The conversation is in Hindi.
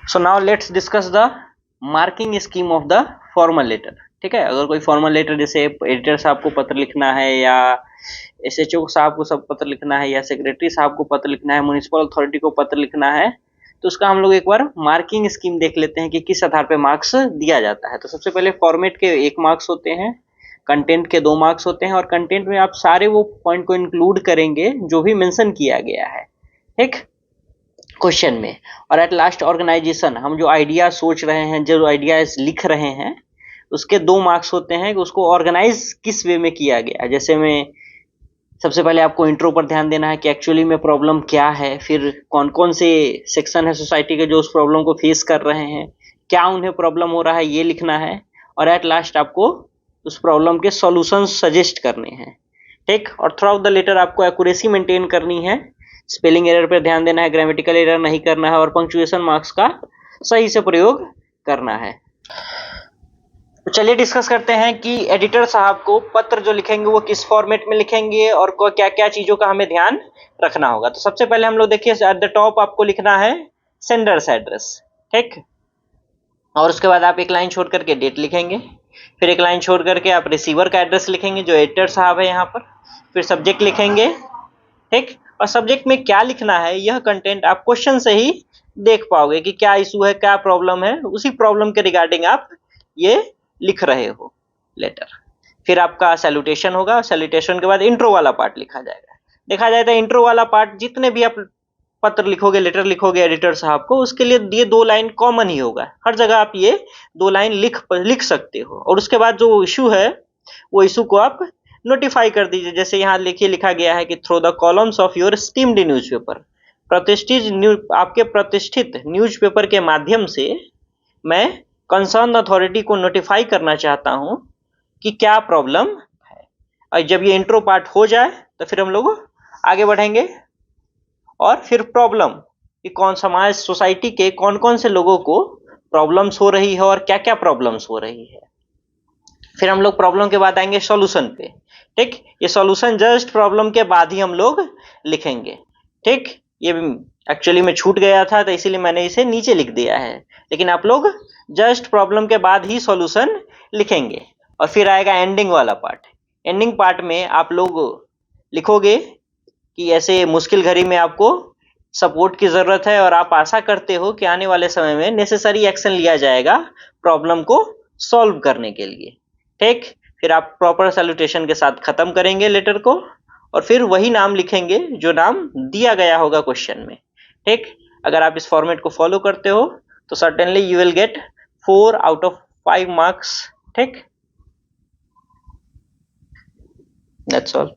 So now let's discuss the marking scheme of the formal letter. ठीक है, अगर कोई फॉर्मल लेटर जैसे एडिटर साहब को पत्र लिखना है या एसएचओ साहब को सब पत्र लिखना है या सेक्रेटरी साहब को पत्र लिखना है, म्युनिसिपल अथॉरिटी को पत्र लिखना है, तो उसका हम लोग एक बार मार्किंग स्कीम देख लेते हैं कि किस आधार पे मार्क्स दिया जाता है। तो सबसे पहले फॉर्मेट के 1 मार्क्स होते हैं, कंटेंट के 2 मार्क्स होते हैं और कंटेंट में आप सारे वो पॉइंट को इंक्लूड करेंगे जो भी मेंशन किया गया है ठीक क्वेश्चन में। और एट लास्ट ऑर्गेनाइजेशन, हम जो आइडिया सोच रहे हैं, जो आइडियाज लिख रहे हैं, उसके 2 मार्क्स होते हैं कि उसको ऑर्गेनाइज किस वे में किया गया। जैसे में सबसे पहले आपको इंट्रो पर ध्यान देना है कि एक्चुअली में प्रॉब्लम क्या है, फिर कौन कौन से सेक्शन है सोसाइटी के जो उस प्रॉब्लम को फेस कर रहे हैं, क्या उन्हें प्रॉब्लम हो रहा है, ये लिखना है। और एट लास्ट आपको उस प्रॉब्लम के सॉल्यूशन सजेस्ट करने हैं ठीक। और थ्रू आउट द लेटर आपको एक्यूरेसी मेंटेन करनी है, स्पेलिंग एरर पर ध्यान देना है, ग्रामेटिकल एरर नहीं करना है और पंक्चुएशन मार्क्स का सही से प्रयोग करना है। तो चलिए डिस्कस करते हैं कि एडिटर साहब को पत्र जो लिखेंगे वो किस फॉर्मेट में लिखेंगे और क्या क्या चीजों का हमें ध्यान रखना होगा। तो सबसे पहले हम लोग देखिए एट द टॉप आपको लिखना है सेंडर्स एड्रेस ठीक, और उसके बाद आप एक लाइन छोड़ करके डेट लिखेंगे, फिर एक लाइन छोड़ करके आप रिसीवर का एड्रेस लिखेंगे जो एडिटर साहब है यहाँ पर, फिर सब्जेक्ट लिखेंगे ठीक। और सब्जेक्ट में क्या लिखना है यह कंटेंट आप क्वेश्चन से ही देख पाओगे कि क्या इशू है, क्या प्रॉब्लम है, उसी प्रॉब्लम के रिगार्डिंग आप ये लिख रहे हो लेटर। फिर आपका सैल्यूटेशन होगा, सैल्यूटेशन के बाद इंट्रो वाला पार्ट लिखा जाएगा। देखा जाए तो इंट्रो वाला पार्ट जितने भी आप पत्र लिखोगे, लेटर लिखोगे एडिटर साहब को, उसके लिए ये 2 लाइन कॉमन ही होगा, हर जगह आप ये 2 लाइन लिख सकते हो। और उसके बाद जो इशू है वो इशू को आप नोटिफाई कर दीजिए। जैसे यहाँ लिखिए, लिखा गया है कि through the columns of your steamed newspaper, आपके प्रतिष्ठित न्यूज़पेपर के माध्यम से मैं कंसर्न अथॉरिटी को नोटिफाई करना चाहता हूं कि क्या प्रॉब्लम है। और जब ये इंट्रो पार्ट हो जाए तो फिर हम लोग आगे बढ़ेंगे और फिर प्रॉब्लम कि कौन समाज सोसाइटी के कौन कौन से लोगों को प्रॉब्लम्स हो रही है और क्या क्या प्रॉब्लम्स हो रही है। फिर हम लोग प्रॉब्लम के बाद आएंगे सॉल्यूशन पे ठीक। ये सॉल्यूशन जस्ट प्रॉब्लम के बाद ही हम लोग लिखेंगे ठीक। ये एक्चुअली में छूट गया था तो इसीलिए मैंने इसे नीचे लिख दिया है, लेकिन आप लोग जस्ट प्रॉब्लम के बाद ही सॉल्यूशन लिखेंगे। और फिर आएगा एंडिंग वाला पार्ट। एंडिंग पार्ट में आप लोग लिखोगे कि ऐसे मुश्किल घड़ी में आपको सपोर्ट की जरूरत है और आप आशा करते हो कि आने वाले समय में नेसेसरी एक्शन लिया जाएगा प्रॉब्लम को सॉल्व करने के लिए ठीक। फिर आप प्रॉपर सैल्यूटेशन के साथ खत्म करेंगे लेटर को और फिर वही नाम लिखेंगे जो नाम दिया गया होगा क्वेश्चन में ठीक। अगर आप इस फॉर्मेट को फॉलो करते हो तो certainly you will get 4 out of 5 marks ठीक। That's all.